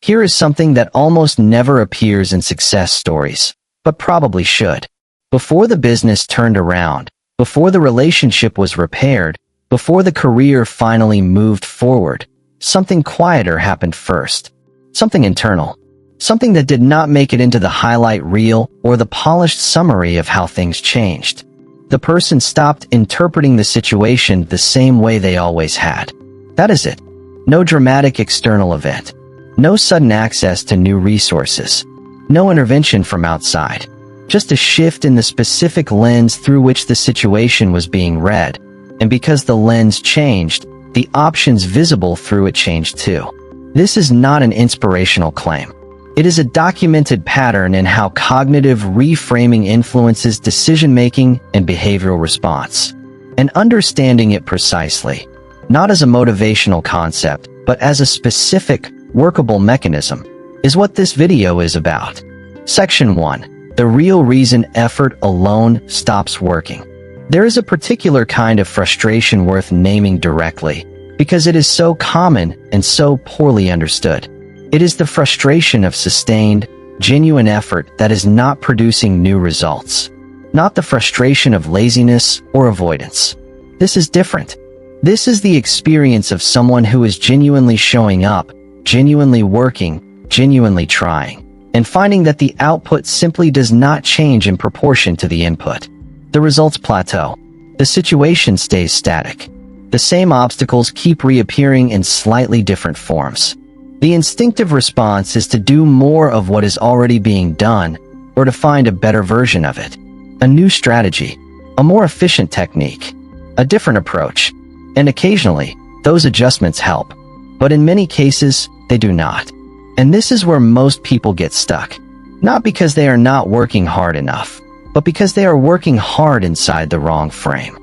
Here is something that almost never appears in success stories, but probably should. Before the business turned around, before the relationship was repaired, before the career finally moved forward, something quieter happened first. Something internal. Something that did not make it into the highlight reel or the polished summary of how things changed. The person stopped interpreting the situation the same way they always had. That is it. No dramatic external event. No sudden access to new resources. No intervention from outside. Just a shift in the specific lens through which the situation was being read. And because the lens changed, the options visible through it changed too. This is not an inspirational claim. It is a documented pattern in how cognitive reframing influences decision-making and behavioral response. And understanding it precisely, not as a motivational concept, but as a specific, workable mechanism, is what this video is about. Section 1. The real reason effort alone stops working. There is a particular kind of frustration worth naming directly, because it is so common and so poorly understood. It is the frustration of sustained, genuine effort that is not producing new results, not the frustration of laziness or avoidance. This is different. This is the experience of someone who is genuinely showing up, genuinely working, genuinely trying, and finding that the output simply does not change in proportion to the input. The results plateau. The situation stays static. The same obstacles keep reappearing in slightly different forms. The instinctive response is to do more of what is already being done, or to find a better version of it. A new strategy, a more efficient technique, a different approach. And occasionally, those adjustments help. But in many cases, they do not. And this is where most people get stuck. Not because they are not working hard enough, but because they are working hard inside the wrong frame.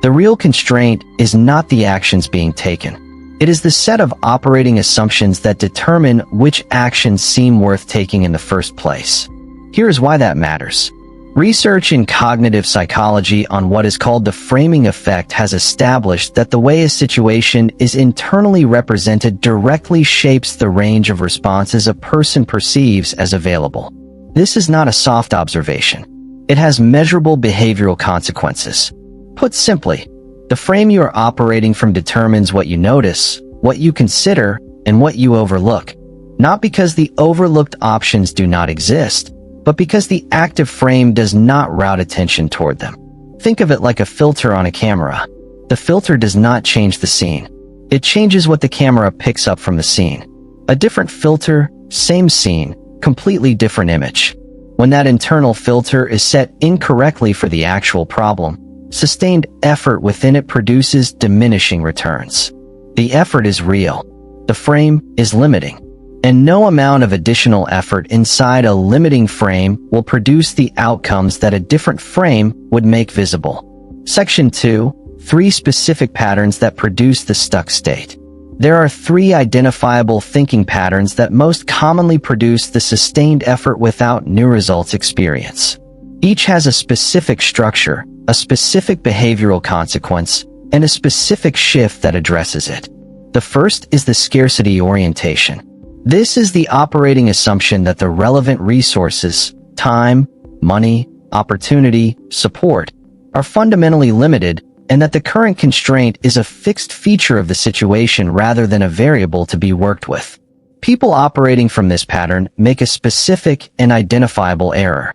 The real constraint is not the actions being taken. It is the set of operating assumptions that determine which actions seem worth taking in the first place. Here is why that matters. Research in cognitive psychology on what is called the framing effect has established that the way a situation is internally represented directly shapes the range of responses a person perceives as available. This is not a soft observation. It has measurable behavioral consequences. Put simply, the frame you are operating from determines what you notice, what you consider, and what you overlook. Not because the overlooked options do not exist, but because the active frame does not route attention toward them. Think of it like a filter on a camera. The filter does not change the scene. It changes what the camera picks up from the scene. A different filter, same scene, completely different image. When that internal filter is set incorrectly for the actual problem, sustained effort within it produces diminishing returns. The effort is real. The frame is limiting. And no amount of additional effort inside a limiting frame will produce the outcomes that a different frame would make visible. Section 2. 3 specific patterns that produce the stuck state. There are 3 identifiable thinking patterns that most commonly produce the sustained effort without new results experience. Each has a specific structure, a specific behavioral consequence, and a specific shift that addresses it. The first is the scarcity orientation. This is the operating assumption that the relevant resources, time, money, opportunity, support, are fundamentally limited, and that the current constraint is a fixed feature of the situation rather than a variable to be worked with. People operating from this pattern make a specific and identifiable error.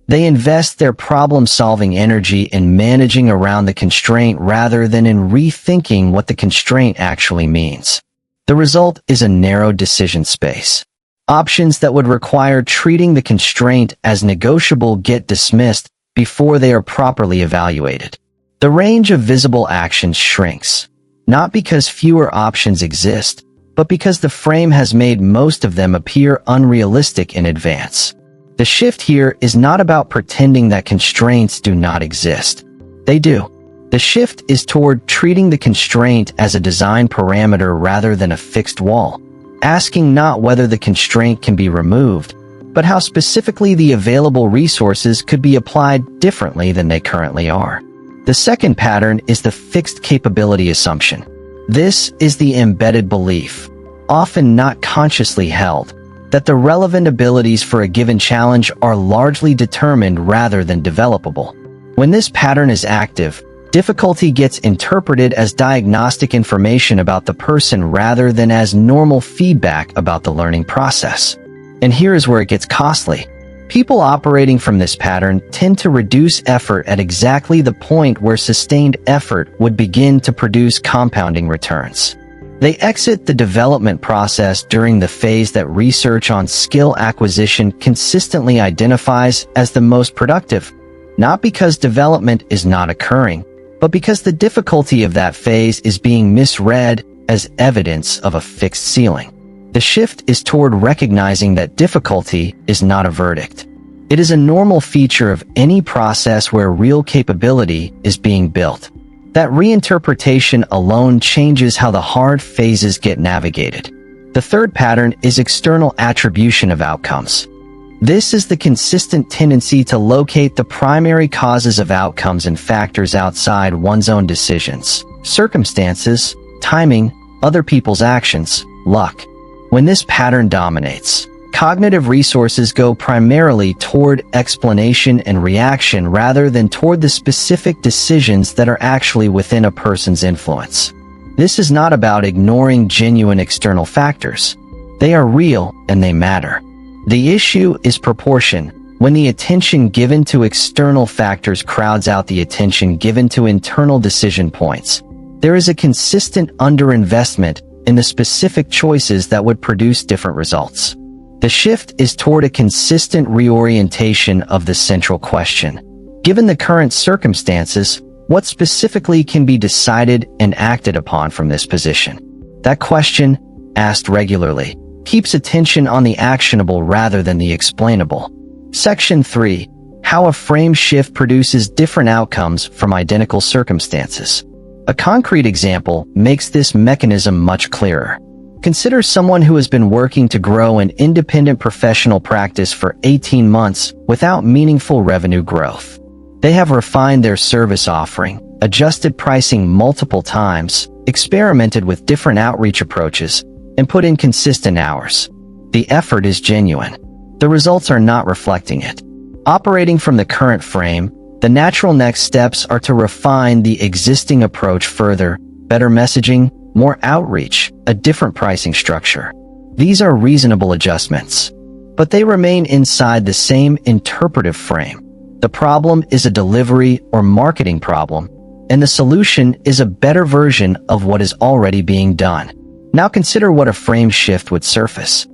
They invest their problem-solving energy in managing around the constraint rather than in rethinking what the constraint actually means. The result is a narrow decision space. Options that would require treating the constraint as negotiable get dismissed before they are properly evaluated. The range of visible actions shrinks, not because fewer options exist, but because the frame has made most of them appear unrealistic in advance. The shift here is not about pretending that constraints do not exist. They do. The shift is toward treating the constraint as a design parameter rather than a fixed wall, asking not whether the constraint can be removed, but how specifically the available resources could be applied differently than they currently are. The second pattern is the fixed capability assumption. This is the embedded belief, often not consciously held, that the relevant abilities for a given challenge are largely determined rather than developable. When this pattern is active, difficulty gets interpreted as diagnostic information about the person rather than as normal feedback about the learning process. And here is where it gets costly. People operating from this pattern tend to reduce effort at exactly the point where sustained effort would begin to produce compounding returns. They exit the development process during the phase that research on skill acquisition consistently identifies as the most productive, not because development is not occurring, but because the difficulty of that phase is being misread as evidence of a fixed ceiling. The shift is toward recognizing that difficulty is not a verdict. It is a normal feature of any process where real capability is being built. That reinterpretation alone changes how the hard phases get navigated. The third pattern is external attribution of outcomes. This is the consistent tendency to locate the primary causes of outcomes in factors outside one's own decisions, circumstances, timing, other people's actions, luck. When this pattern dominates, cognitive resources go primarily toward explanation and reaction rather than toward the specific decisions that are actually within a person's influence. This is not about ignoring genuine external factors. They are real and they matter. The issue is proportion. When the attention given to external factors crowds out the attention given to internal decision points, there is a consistent underinvestment in the specific choices that would produce different results. The shift is toward a consistent reorientation of the central question. Given the current circumstances, what specifically can be decided and acted upon from this position? That question, asked regularly, keeps attention on the actionable rather than the explainable. Section 3. How a frame shift produces different outcomes from identical circumstances. A concrete example makes this mechanism much clearer. Consider someone who has been working to grow an independent professional practice for 18 months without meaningful revenue growth. They have refined their service offering, adjusted pricing multiple times, experimented with different outreach approaches, and put in consistent hours. The effort is genuine. The results are not reflecting it. Operating from the current frame, the natural next steps are to refine the existing approach further, better messaging, more outreach, a different pricing structure. These are reasonable adjustments, but they remain inside the same interpretive frame. The problem is a delivery or marketing problem, and the solution is a better version of what is already being done. Now consider what a frame shift would surface.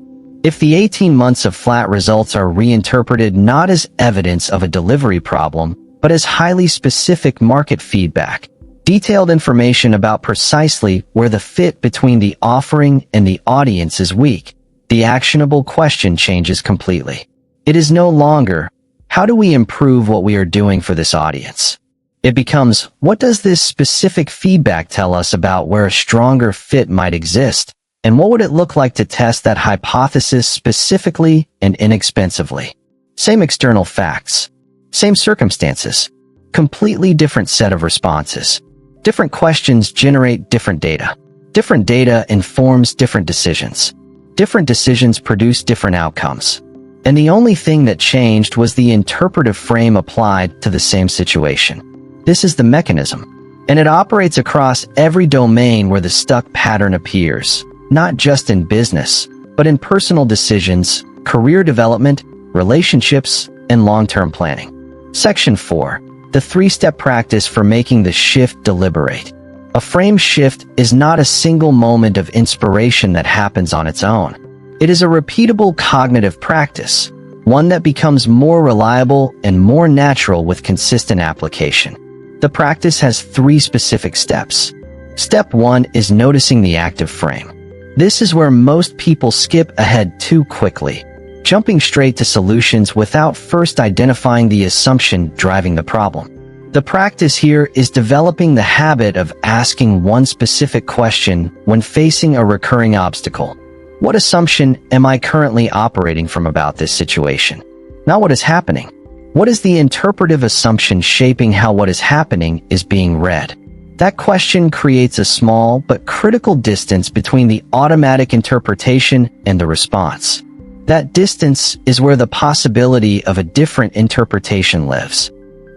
If the 18 months of flat results are reinterpreted not as evidence of a delivery problem, but as highly specific market feedback, detailed information about precisely where the fit between the offering and the audience is weak, the actionable question changes completely. It is no longer, how do we improve what we are doing for this audience? It becomes, what does this specific feedback tell us about where a stronger fit might exist, and what would it look like to test that hypothesis specifically and inexpensively? Same external facts, same circumstances, completely different set of responses. Different questions generate different data. Different data informs different decisions. Different decisions produce different outcomes. And the only thing that changed was the interpretive frame applied to the same situation. This is the mechanism, and it operates across every domain where the stuck pattern appears, not just in business, but in personal decisions, career development, relationships, and long-term planning. Section 4. The three-step practice for making the shift deliberate. A frame shift is not a single moment of inspiration that happens on its own. It is a repeatable cognitive practice, one that becomes more reliable and more natural with consistent application. The practice has 3 specific steps. Step 1 is noticing the active frame. This is where most people skip ahead too quickly, jumping straight to solutions without first identifying the assumption driving the problem. The practice here is developing the habit of asking one specific question when facing a recurring obstacle. What assumption am I currently operating from about this situation? Not what is happening. What is the interpretive assumption shaping how what is happening is being read? That question creates a small but critical distance between the automatic interpretation and the response. That distance is where the possibility of a different interpretation lives.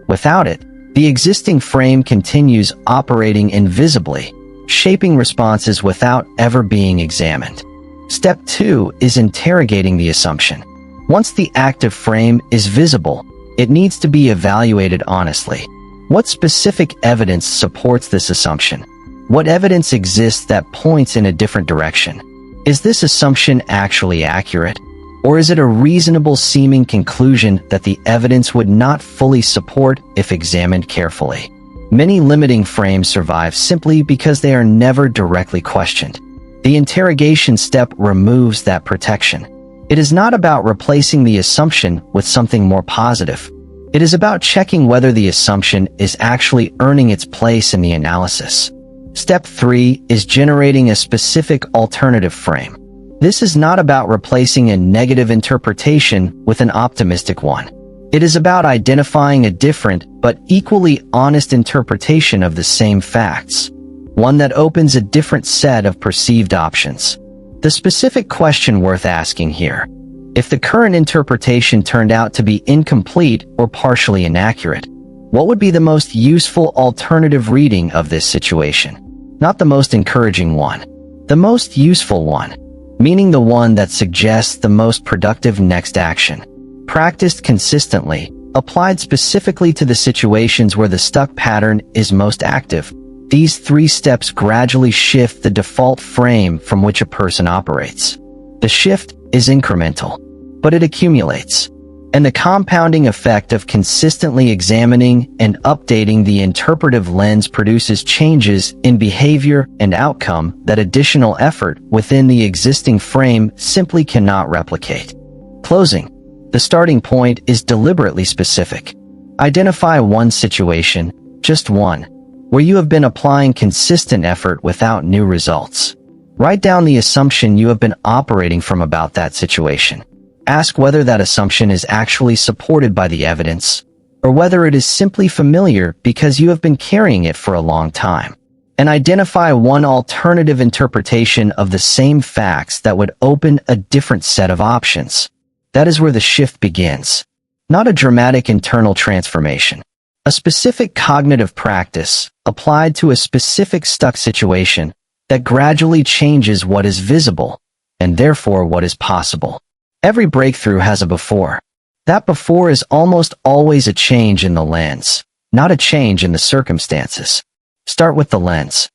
Without it, the existing frame continues operating invisibly, shaping responses without ever being examined. Step 2 is interrogating the assumption. Once the active frame is visible, it needs to be evaluated honestly. What specific evidence supports this assumption? What evidence exists that points in a different direction? Is this assumption actually accurate? Or is it a reasonable seeming conclusion that the evidence would not fully support if examined carefully? Many limiting frames survive simply because they are never directly questioned. The interrogation step removes that protection. It is not about replacing the assumption with something more positive. It is about checking whether the assumption is actually earning its place in the analysis. Step 3 is generating a specific alternative frame. This is not about replacing a negative interpretation with an optimistic one. It is about identifying a different but equally honest interpretation of the same facts, one that opens a different set of perceived options. The specific question worth asking here: if the current interpretation turned out to be incomplete or partially inaccurate, what would be the most useful alternative reading of this situation? Not the most encouraging one, the most useful one, meaning the one that suggests the most productive next action. Practiced consistently, applied specifically to the situations where the stuck pattern is most active, these 3 steps gradually shift the default frame from which a person operates. The shift is incremental, but it accumulates. And the compounding effect of consistently examining and updating the interpretive lens produces changes in behavior and outcome that additional effort within the existing frame simply cannot replicate. Closing. The starting point is deliberately specific. Identify one situation, just one, where you have been applying consistent effort without new results. Write down the assumption you have been operating from about that situation. Ask whether that assumption is actually supported by the evidence, or whether it is simply familiar because you have been carrying it for a long time. And identify one alternative interpretation of the same facts that would open a different set of options. That is where the shift begins. Not a dramatic internal transformation. A specific cognitive practice applied to a specific stuck situation that gradually changes what is visible, and therefore what is possible. Every breakthrough has a before. That before is almost always a change in the lens, not a change in the circumstances. Start with the lens.